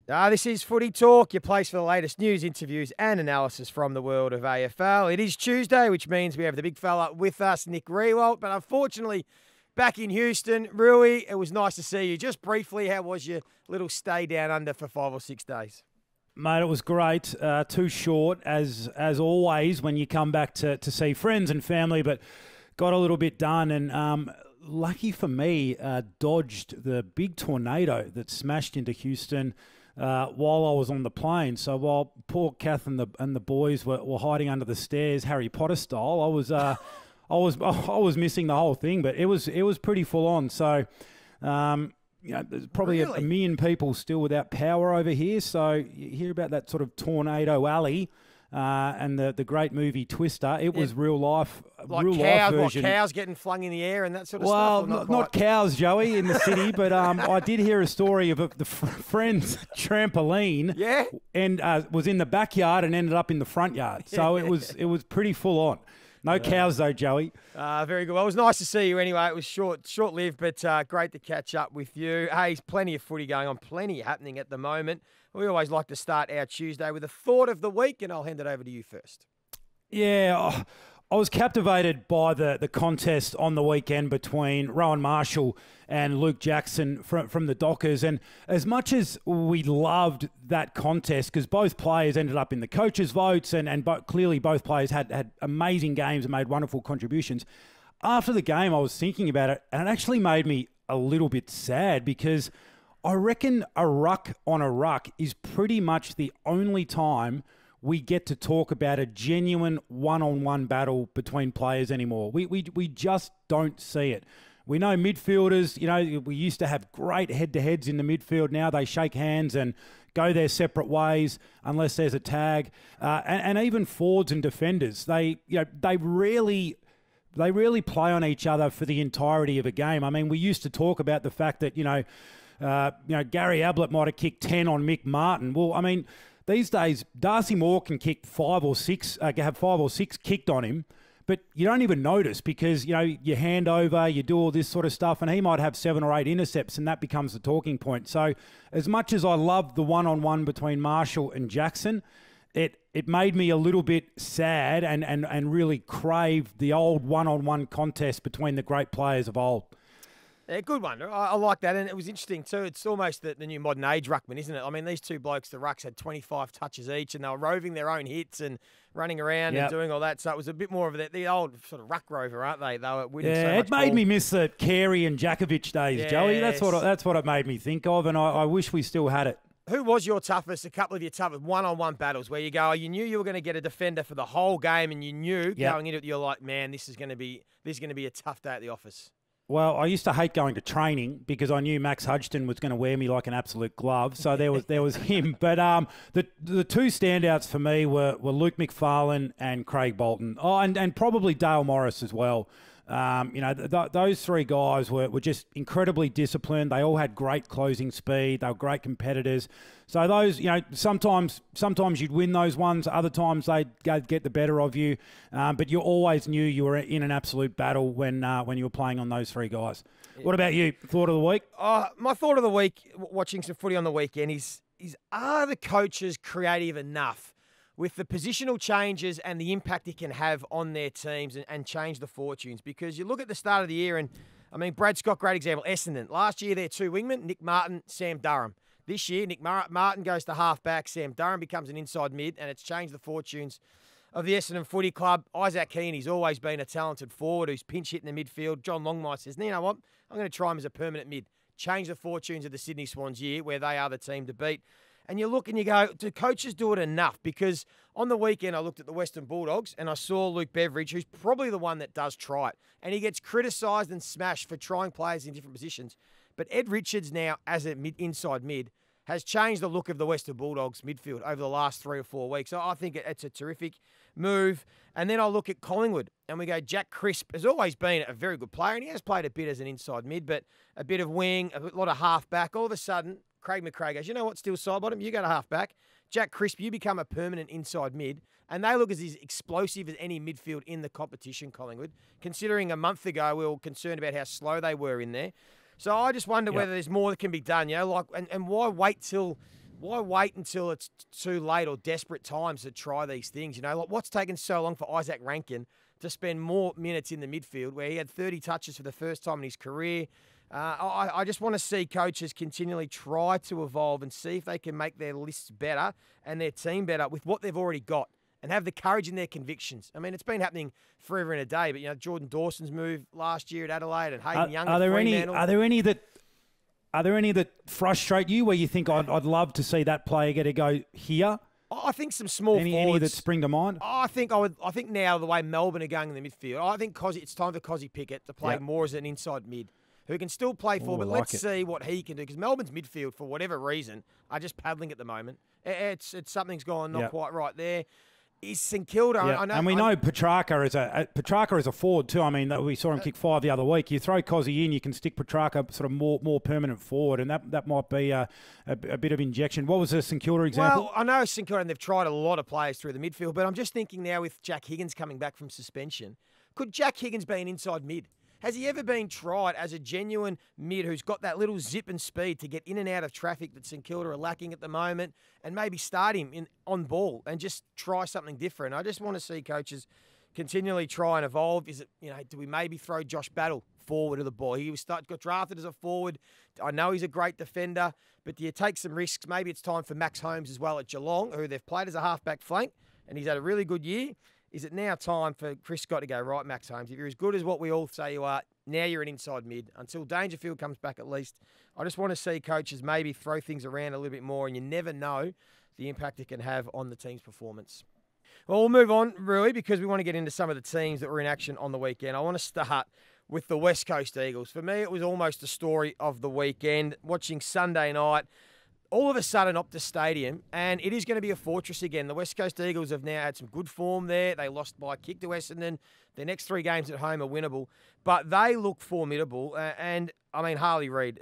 This is Footy Talk, your place for the latest news, interviews and analysis from the world of AFL. It is Tuesday, which means we have the big fella with us, Nick Riewoldt. But unfortunately, back in Houston, Rooey, it was nice to see you. Just briefly, how was your little stay down under for 5 or 6 days? Mate, it was great. Too short, as always, when you come back to see friends and family, but got a little bit done. And lucky for me, dodged the big tornado that smashed into Houston while I was on the plane. So while poor Kath and the boys were hiding under the stairs, Harry Potter style, I was missing the whole thing. But it was pretty full on. So there's probably a million people still without power over here. So you hear about that sort of tornado alley. And the great movie Twister, it was real life, like real cows, life version. Like cows getting flung in the air and that sort of stuff. Well, not cows, Joey, in the city, but I did hear a story of the friend's trampoline. Yeah, and was in the backyard and ended up in the front yard. So it was pretty full on. No cows though, Joey. Very good. Well, it was nice to see you anyway. It was short-lived, but great to catch up with you. Hey, plenty of footy going on, plenty happening at the moment. We always like to start our Tuesday with a thought of the week, and I'll hand it over to you first. Yeah, I was captivated by the contest on the weekend between Rowan Marshall and Luke Jackson from the Dockers. And as much as we loved that contest, because both players ended up in the coaches' votes and clearly both players had amazing games and made wonderful contributions, after the game I was thinking about it, and it actually made me a little bit sad because I reckon a ruck on a ruck is pretty much the only time we get to talk about a genuine one-on-one battle between players anymore. We just don't see it. We know midfielders, we used to have great head-to-heads in the midfield. Now they shake hands and go their separate ways unless there's a tag. And even forwards and defenders, they rarely play on each other for the entirety of a game. I mean, we used to talk about the fact that, Gary Ablett might have kicked 10 on Mick Martin. Well, I mean, these days, Darcy Moore can kick 5 or 6, have 5 or 6 kicked on him, but you don't even notice because, you hand over, you do all this sort of stuff, and he might have 7 or 8 intercepts, and that becomes the talking point. So as much as I love the one-on-one between Marshall and Jackson, it made me a little bit sad and really craved the old one-on-one contest between the great players of old. Yeah, good one. I like that, and it was interesting too. It's almost the new modern age ruckman, isn't it? I mean, these two blokes, the rucks, had 25 touches each, and they were roving their own hits and running around and doing all that. So it was a bit more of the old sort of ruck rover, aren't they? They were winning so much it made ball. me miss the Carey and Jakovic days, Yes. Joey. That's what it made me think of, and I wish we still had it. Who was your toughest, a couple of your toughest one-on-one battles where you knew you were going to get a defender for the whole game, and you knew going into it, you're like, man, this is going to be a tough day at the office? Well, I used to hate going to training because I knew Max Hudson was going to wear me like an absolute glove. So there was him. But the two standouts for me were Luke McFarlane and Craig Bolton. Oh, and probably Dale Morris as well. Those three guys were just incredibly disciplined. They all had great closing speed. They were great competitors. So those, sometimes you'd win those ones. Other times they'd get the better of you. But you always knew you were in an absolute battle when you were playing on those three guys. Yeah. What about you? Thought of the week? My thought of the week, watching some footy on the weekend, is are the coaches creative enough with the positional changes and the impact it can have on their teams and change the fortunes? Because you look at the start of the year and, I mean, Brad Scott, great example, Essendon. Last year, their two wingmen, Nick Martin, Sam Durham. This year, Nick Martin goes to half-back, Sam Durham becomes an inside mid, and it's changed the fortunes of the Essendon Footy Club. Isaac Heaney's always been a talented forward who's pinch hitting the midfield. John Longmire says, you know what, I'm going to try him as a permanent mid. Change the fortunes of the Sydney Swans year, where they are the team to beat. And you look and you go, do coaches do it enough? Because on the weekend, I looked at the Western Bulldogs and I saw Luke Beveridge, who's probably the one that does try it. And he gets criticised and smashed for trying players in different positions. But Ed Richards now, as an inside mid, has changed the look of the Western Bulldogs midfield over the last 3 or 4 weeks. So I think it's a terrific move. And then I look at Collingwood and we go, Jack Crisp has always been a very good player and he has played a bit as an inside mid, but a bit of wing, a lot of half-back. All of a sudden, Craig McRae goes, you know what, still side bottom, you go to half-back. Jack Crisp, you become a permanent inside mid. And they look as explosive as any midfield in the competition, Collingwood, considering a month ago we were concerned about how slow they were in there. So I just wonder whether there's more that can be done, and why wait till why wait until it's too late or desperate times to try these things? You know, like what's taken so long for Isaac Rankin to spend more minutes in the midfield where he had 30 touches for the first time in his career? I just want to see coaches continually try to evolve and see if they can make their lists better and their team better with what they've already got and have the courage in their convictions. I mean, it's been happening forever and a day, but, you know, Jordan Dawson's move last year at Adelaide and Hayden Young at Fremantle. Are there any that frustrate you where you think I'd love to see that player get a go here? I think some small forwards. Any that spring to mind? I think now the way Melbourne are going in the midfield, I think it's time for Cozzy Pickett to play more as an inside mid, who can still play forward, but let's see what he can do. Because Melbourne's midfield, for whatever reason, are just paddling at the moment. It's something's gone not quite right there. Is St Kilda? Yeah. I know, and we know Petrarca is a forward too. I mean, we saw him kick 5 the other week. You throw Cozzy in, you can stick Petrarca sort of more permanent forward, and that might be a bit of injection. What was the St Kilda example? Well, I know St Kilda, and they've tried a lot of players through the midfield, but I'm just thinking now with Jack Higgins coming back from suspension, could Jack Higgins be an inside mid? Has he ever been tried as a genuine mid who's got that little zip and speed to get in and out of traffic that St Kilda are lacking at the moment, and maybe start him on ball and just try something different? I just want to see coaches continually try and evolve. Is it, you know, do we maybe throw Josh Battle forward of the ball? He got drafted as a forward. I know he's a great defender, but do you take some risks? Maybe it's time for Max Holmes as well at Geelong, who they've played as a halfback flank, and he's had a really good year. Is it now time for Chris Scott to go, right, Max Holmes, if you're as good as what we all say you are, now you're an inside mid. Until Dangerfield comes back at least, I just want to see coaches maybe throw things around a little bit more, and you never know the impact it can have on the team's performance. Well, we'll move on, Rooey, because we want to get into some of the teams that were in action on the weekend. I want to start with the West Coast Eagles. For me, it was almost the story of the weekend. Watching Sunday night, all of a sudden Optus Stadium, and it is going to be a fortress again. The West Coast Eagles have now had some good form there. They lost by a kick to Essendon. Their next 3 games at home are winnable, but they look formidable. And, I mean, Harley Reid,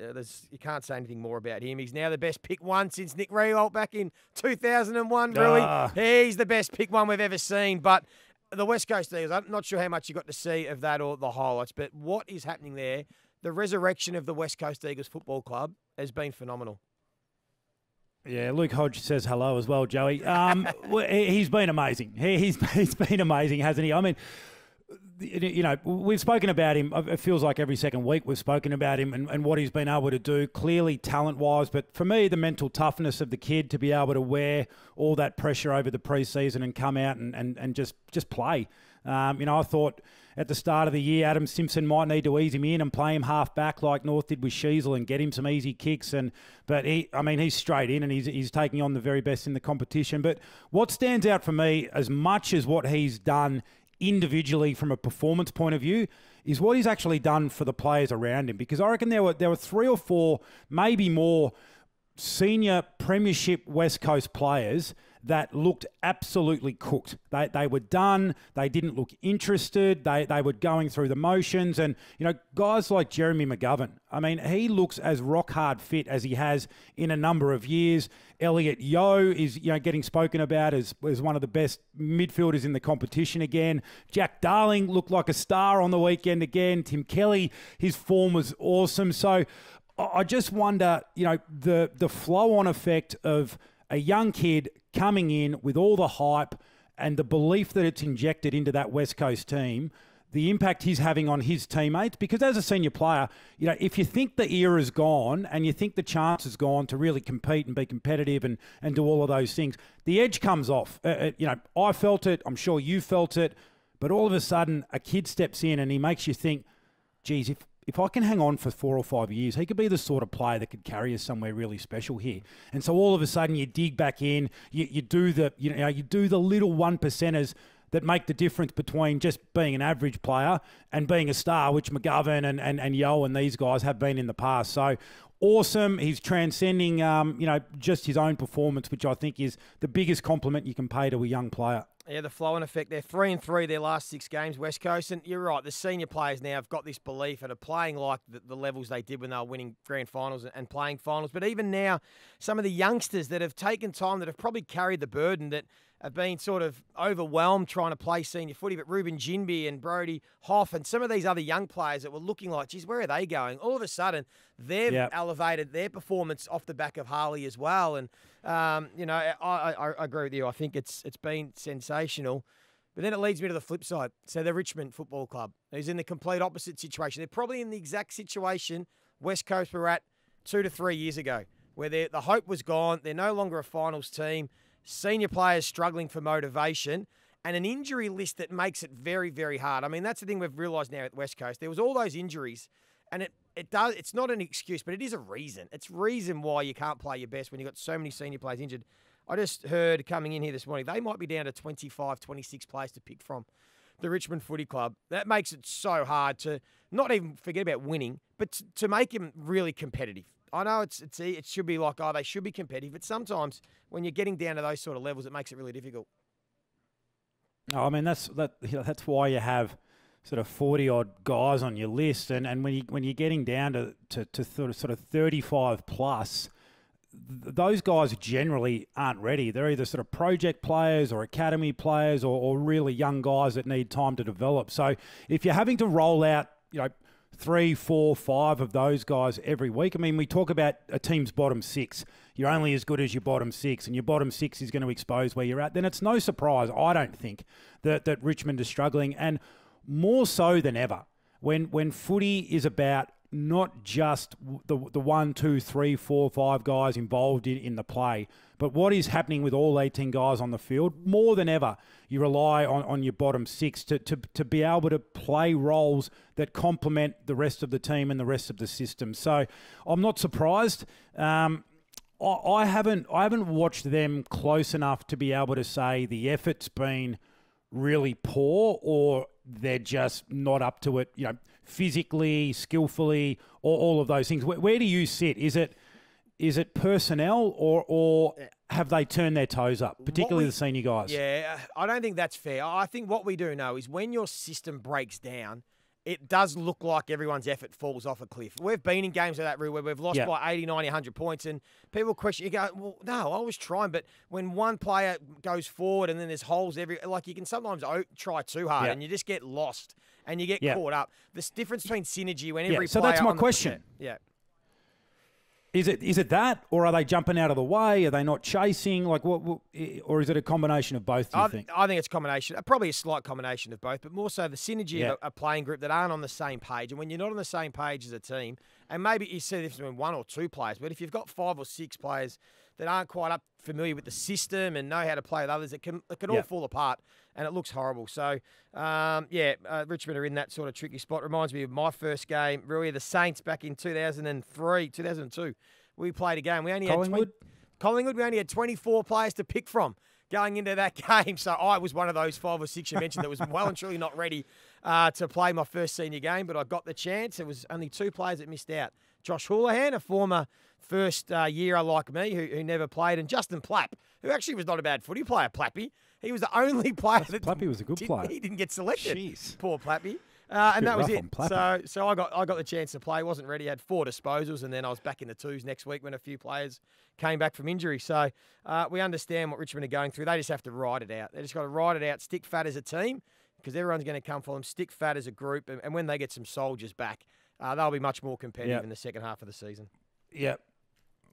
you can't say anything more about him. He's now the best pick one since Nick Riewoldt back in 2001, Rooey. He's the best pick one we've ever seen. But the West Coast Eagles, I'm not sure how much you got to see of that or the highlights, but what is happening there, the resurrection of the West Coast Eagles Football Club has been phenomenal. Yeah, Luke Hodge says hello as well, Joey. He's been amazing. He's been amazing, hasn't he? I mean, you know, we've spoken about him. It feels like every second week we've spoken about him and what he's been able to do, clearly talent-wise. But for me, the mental toughness of the kid to be able to wear all that pressure over the preseason and come out and just play. You know, I thought at the start of the year, Adam Simpson might need to ease him in and play him half back like North did with Sheasel and get him some easy kicks. But he's straight in and he's taking on the very best in the competition. But what stands out for me, as much as what he's done individually from a performance point of view, is what he's actually done for the players around him. Because I reckon there were 3 or 4, maybe more, senior premiership West Coast players that looked absolutely cooked. They were done. They didn't look interested. They were going through the motions. And, you know, guys like Jeremy McGovern, I mean, he looks as rock hard fit as he has in a number of years. Elliot Yeo is, you know, getting spoken about as one of the best midfielders in the competition again. Jack Darling looked like a star on the weekend again. Tim Kelly, his form was awesome. So I just wonder, you know, the flow-on effect of a young kid coming in with all the hype and the belief that it's injected into that West Coast team, the impact he's having on his teammates. Because as a senior player, you know, if you think the era's gone and you think the chance is gone to really compete and be competitive and do all of those things, the edge comes off. You know, I felt it. I'm sure you felt it. But all of a sudden, a kid steps in and he makes you think, geez, if I can hang on for 4 or 5 years, he could be the sort of player that could carry us somewhere really special here. And so all of a sudden you dig back in, you do the little 1%ers that make the difference between just being an average player and being a star, which McGovern and Yo and these guys have been in the past. So awesome. He's transcending, just his own performance, which I think is the biggest compliment you can pay to a young player. Yeah, the flow and effect. They're 3-3 their last 6 games, West Coast. And you're right, the senior players now have got this belief and are playing like the levels they did when they were winning grand finals and playing finals. But even now, some of the youngsters that have taken time, that have probably carried the burden, that have been sort of overwhelmed trying to play senior footy. But Ruben Jinby and Brody Hoff and some of these other young players that were looking like, geez, where are they going? All of a sudden, they've elevated their performance off the back of Harley as well. And, I agree with you. I think it's been sensational. But then it leads me to the flip side. So the Richmond Football Club is in the complete opposite situation. They're probably in the exact situation West Coast were at 2 to 3 years ago, where the hope was gone. They're no longer a finals team. Senior players struggling for motivation and an injury list that makes it very, very hard. I mean, that's the thing we've realised now at West Coast. There was all those injuries, and it's not an excuse, but it is a reason. It's reason why you can't play your best when you've got so many senior players injured. I just heard coming in here this morning, they might be down to 25, 26 players to pick from, the Richmond Footy Club. That makes it so hard to not even forget about winning, but to make them really competitive. I know it should be like, they should be competitive, but sometimes when you're getting down to those sort of levels, it makes it really difficult. I mean, that's why you have sort of 40-odd guys on your list, and when you're getting down to sort of 35 plus, those guys generally aren't ready. They're either sort of project players or academy players or really young guys that need time to develop. So if you're having to roll out, 3, 4, 5 of those guys every week, I mean, we talk about a team's bottom 6. You're only as good as your bottom 6, and your bottom 6 is going to expose where you're at. Then it's no surprise, I don't think, that Richmond is struggling, and more so than ever when footy is about not just the 1, 2, 3, 4, 5 guys involved in the play, but what is happening with all 18 guys on the field. More than ever, you rely on your bottom 6 to be able to play roles that complement the rest of the team and the rest of the system. So I'm not surprised. I haven't watched them close enough to be able to say the effort's been really poor or they're just not up to it, physically, skillfully, or all of those things. Where do you sit? Is it personnel or have they turned their toes up, particularly the senior guys? Yeah, I don't think that's fair. I think what we do know is when your system breaks down, it does look like everyone's effort falls off a cliff. We've been in games like that, Roo, where we've lost by 80, 90, 100 points, and people question, you go, well, no, I was trying, but when one player goes forward and then there's holes like you can sometimes try too hard and you just get lost and you get caught up. This difference between synergy when every player... So that's my question. Yeah. Is it that, or are they jumping out of the way? Are they not chasing? Like what or is it a combination of both? Do you think? I think it's a combination, probably a slight combination of both, but more so the synergy of a playing group that aren't on the same page. And when you're not on the same page as a team, and maybe you see this between 1 or 2 players, but if you've got 5 or 6 players that aren't quite familiar with the system and know how to play with others, it can all fall apart, and it looks horrible. So, Richmond are in that sort of tricky spot. Reminds me of my first game, Rooey, the Saints back in 2002. We played a game. We only Collingwood? Collingwood, we only had 24 players to pick from going into that game. So I was one of those 5 or 6 you mentioned that was well and truly not ready to play my first senior game, but I got the chance. It was only 2 players that missed out. Josh Houlihan, a former first-yearer like me who never played, and Justin Plapp, who actually was not a bad footy player, Plappy. He was the only player Plappy was a good player. He didn't get selected. Jeez. Poor Plappy. And that was it. So I got the chance to play. Wasn't ready. Had 4 disposals, and then I was back in the 2s next week when a few players came back from injury. So we understand what Richmond are going through. They just have to ride it out. They just got to ride it out, stick fat as a team, because everyone's going to come for them, stick fat as a group, and when they get some soldiers back, they'll be much more competitive in the second half of the season. Yeah.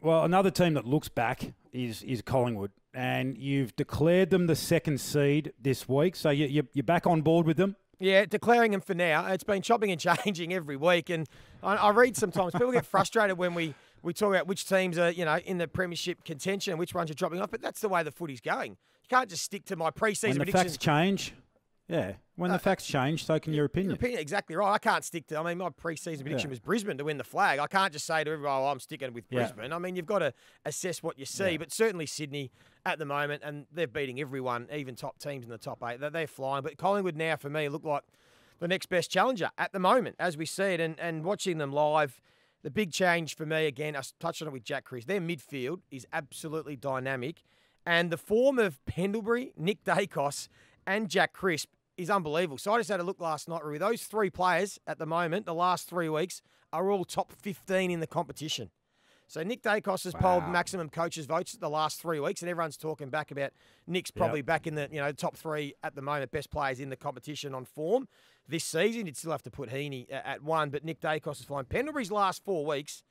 Well, another team that looks back is Collingwood, and you've declared them the 2nd seed this week, so you're back on board with them. Yeah, declaring them for now. It's been chopping and changing every week, and I read sometimes people get frustrated when we talk about which teams are in the premiership contention and which ones are dropping off, but that's the way the footy's going. You can't just stick to my pre-season predictions. When the facts change. Yeah, when the facts change, so can your opinion. Exactly right. I can't stick to... I mean, my pre-season prediction was Brisbane to win the flag. I can't just say to everyone, I'm sticking with Brisbane. I mean, you've got to assess what you see, but certainly Sydney at the moment, and they're beating everyone, even top teams in the top 8. They're flying. But Collingwood now, for me, look like the next best challenger at the moment, as we see it. And watching them live, the big change for me, again, I touched on it with Jack Chris, their midfield is absolutely dynamic. And the form of Pendlebury, Nick Dacos, and Jack Crisp is unbelievable. So I just had a look last night, Rui. Those 3 players at the moment, the last 3 weeks, are all top 15 in the competition. So Nick Dacos has polled maximum coaches' votes the last 3 weeks, and everyone's talking back about Nick's probably back in the top 3 at the moment, best players in the competition on form this season. You'd still have to put Heaney at 1, but Nick Dacos is flying. Pendlebury's last 4 weeks,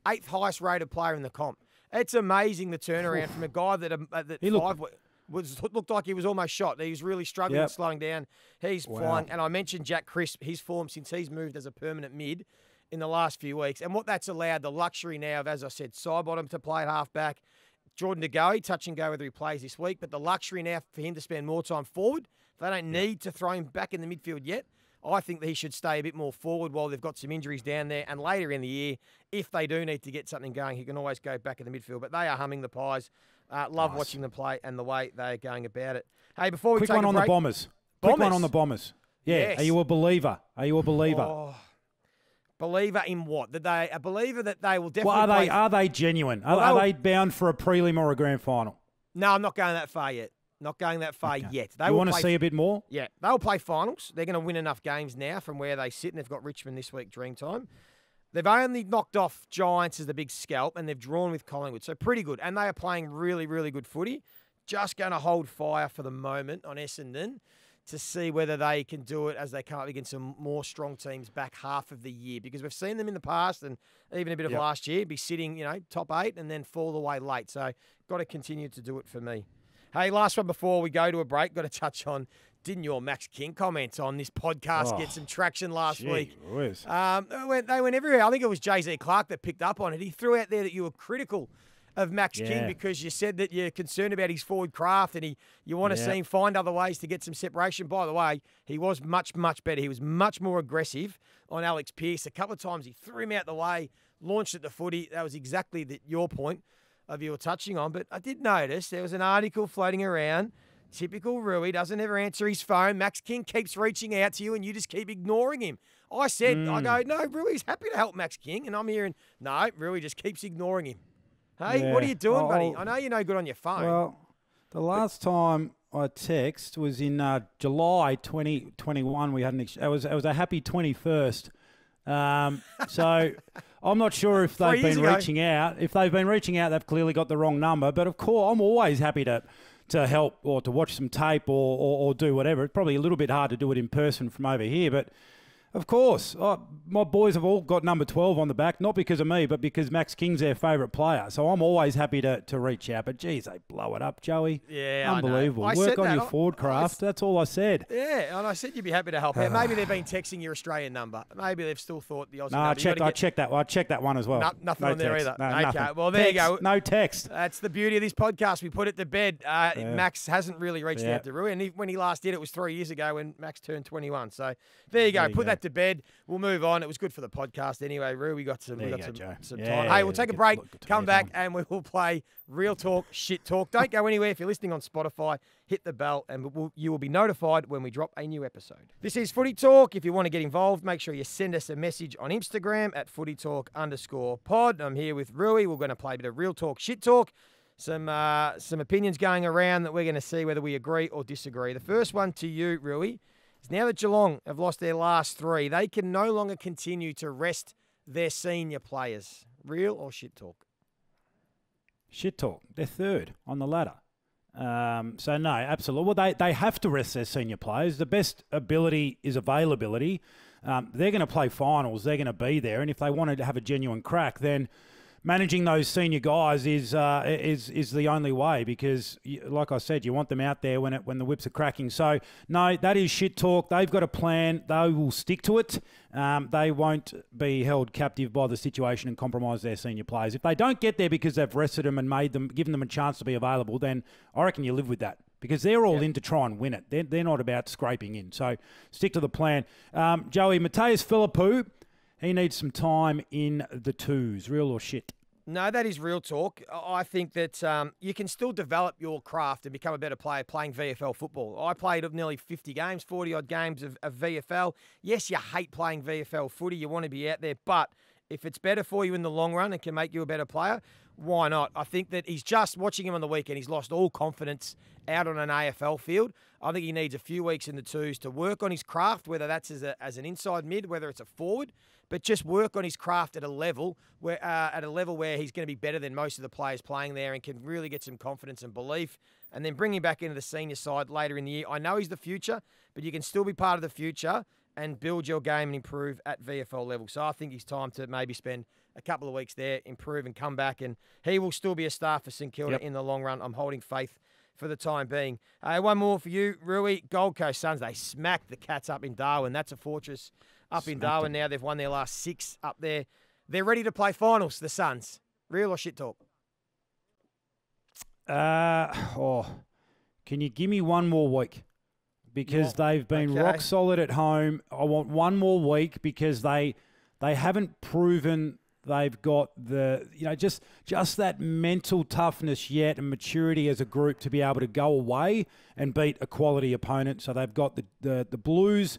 8th highest rated player in the comp. It's amazing the turnaround from a guy that looked like he was almost shot. He was really struggling and slowing down. He's flying. And I mentioned Jack Crisp, his form since he's moved as a permanent mid in the last few weeks. And what that's allowed, the luxury now of, as I said, Sidebottom to play at halfback, Jordan De Goey, touch and go whether he plays this week, but the luxury now for him to spend more time forward. They don't need to throw him back in the midfield yet. I think that he should stay a bit more forward while they've got some injuries down there. And later in the year, if they do need to get something going, he can always go back in the midfield. But they are humming the pies. Love watching them play and the way they're going about it. Hey, before we take a break... Quick one on the Bombers. Quick one on the Bombers. Yeah. Yes. Are you a believer? Oh, believer in what? A believer that they will definitely are they genuine? Are they bound for a prelim or a grand final? No, I'm not going that far yet. Not going that far yet. You want to see a bit more? Yeah. They'll play finals. They're going to win enough games now from where they sit, and they've got Richmond this week, Dreamtime. They've only knocked off Giants as the big scalp, and they've drawn with Collingwood. So pretty good. And they are playing really, really good footy. Just going to hold fire for the moment on Essendon to see whether they can do it as they come up against some more strong teams back half of the year. Because we've seen them in the past and even a bit of last year be sitting, top 8 and then fall away late. So got to continue to do it for me. Hey, last one before we go to a break. Got to touch on, didn't your Max King comments on this podcast get some traction last week? They went everywhere. I think it was Jay-Z Clark that picked up on it. He threw out there that you were critical of Max King because you said that you're concerned about his forward craft and you want to see him find other ways to get some separation. By the way, he was much, much better. He was much more aggressive on Alex Pearce. A couple of times he threw him out the way, launched at the footy. That was exactly your point of you were touching on. But I did notice there was an article floating around. Typical Rooey, doesn't ever answer his phone. Max King keeps reaching out to you and you just keep ignoring him. I said, I go, no, Rooey's happy to help Max King. And I'm hearing, no, Rooey just keeps ignoring him. Hey, what are you doing, buddy? I know you're no good on your phone. Well, the last time I text was in July 2021. We had it was a happy 21st. So I'm not sure if they've been reaching out. If they've been reaching out, they've clearly got the wrong number. But of course, I'm always happy to help or to watch some tape or do whatever. It's probably a little bit hard to do it in person from over here, but of course, my boys have all got number 12 on the back, not because of me, but because Max King's their favourite player. So I'm always happy to reach out. But, geez, they blow it up, Joey. Yeah, unbelievable. Work on your forward craft. That's all I said. Yeah, and I said you'd be happy to help out. Maybe they've been texting your Australian number. Maybe they've still thought the Aussie number. I checked that. I checked that one as well. Nothing no on there text. either. No, okay, nothing. well, there text, you go. No text. That's the beauty of this podcast. We put it to bed. Max hasn't really reached out to Rooey. And when he last did, it was 3 years ago when Max turned 21. So there you go. Put that to bed. We'll move on. It was good for the podcast anyway. Roo, we got some time. Hey, we'll take a break, come back, and we will play Real Talk, Shit Talk. Don't go anywhere. If you're listening on Spotify, hit the bell, and you will be notified when we drop a new episode. This is Footy Talk. If you want to get involved, make sure you send us a message on Instagram at footytalk_pod. I'm here with Rooey. We're going to play a bit of Real Talk, Shit Talk. Some opinions going around that we're going to see whether we agree or disagree. The first one to you, Rooey. Now that Geelong have lost their last 3, they can no longer continue to rest their senior players. Real or shit talk? Shit talk. They're third on the ladder. So, no, absolutely. Well, they have to rest their senior players. The best ability is availability. They're going to play finals. They're going to be there. And if they wanted to have a genuine crack, then managing those senior guys is the only way because, like I said, you want them out there when the whips are cracking. So, no, that is shit talk. They've got a plan. They will stick to it. They won't be held captive by the situation and compromise their senior players. If they don't get there because they've rested them and given them a chance to be available, then I reckon you live with that. Because they're all in to try and win it. They're not about scraping in. So, stick to the plan. Joey, Mateus Philippou, he needs some time in the twos. Real or shit? No, that is real talk. I think that you can still develop your craft and become a better player playing VFL football. I played nearly 50 games, 40-odd games of VFL. Yes, you hate playing VFL footy. You want to be out there. But if it's better for you in the long run and can make you a better player, why not? I think that he's just watching him on the weekend. He's lost all confidence out on an AFL field. I think he needs a few weeks in the twos to work on his craft, whether that's as an inside mid, whether it's a forward, but just work on his craft at a level where he's going to be better than most of the players playing there and can really get some confidence and belief. And then bring him back into the senior side later in the year. I know he's the future, but you can still be part of the future and build your game and improve at VFL level. So I think it's time to maybe spend a couple of weeks there, improve and come back, and he will still be a star for St Kilda in the long run. I'm holding faith for the time being. One more for you, Rooey. Gold Coast Suns, they smacked the Cats up in Darwin. That's a fortress up in Darwin now. They've won their last 6 up there. They're ready to play finals, the Suns. Real or shit talk? Can you give me one more week? Because they've been rock solid at home. I want one more week because they haven't proven they've got the, just that mental toughness yet and maturity as a group to be able to go away and beat a quality opponent. So they've got the Blues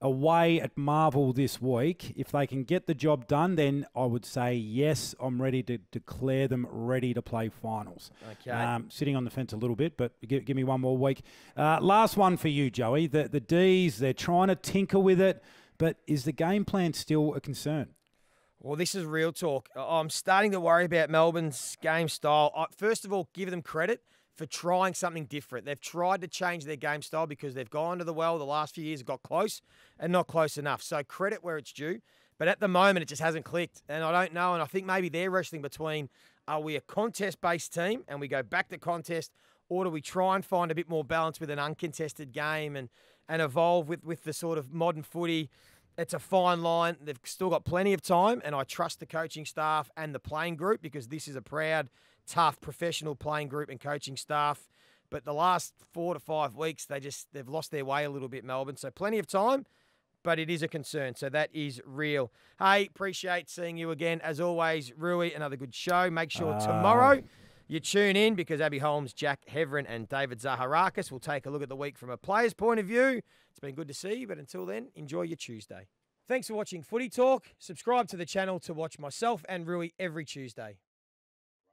away at Marvel this week. If they can get the job done, then I would say, yes, I'm ready to declare them ready to play finals. Okay. Sitting on the fence a little bit, but give me one more week. Last one for you, Joey. The Ds, they're trying to tinker with it, but is the game plan still a concern? Well, this is real talk. I'm starting to worry about Melbourne's game style. First of all, give them credit for trying something different. They've tried to change their game style because they've gone to the well the last few years, got close and not close enough. So credit where it's due. But at the moment, it just hasn't clicked. And I don't know. And I think maybe they're wrestling between, are we a contest-based team and we go back to contest, or do we try and find a bit more balance with an uncontested game and evolve with the sort of modern footy? It's a fine line. They've still got plenty of time, and I trust the coaching staff and the playing group because this is a proud, tough, professional playing group and coaching staff. But the last 4 to 5 weeks, they've lost their way a little bit, Melbourne. So plenty of time, but it is a concern. So that is real. Hey, appreciate seeing you again. As always, Rooey, another good show. Make sure tomorrow you tune in because Abby Holmes, Jack Heverin, and David Zaharakis will take a look at the week from a player's point of view. It's been good to see you, but until then, enjoy your Tuesday. Thanks for watching Footy Talk. Subscribe to the channel to watch myself and Rooey every Tuesday.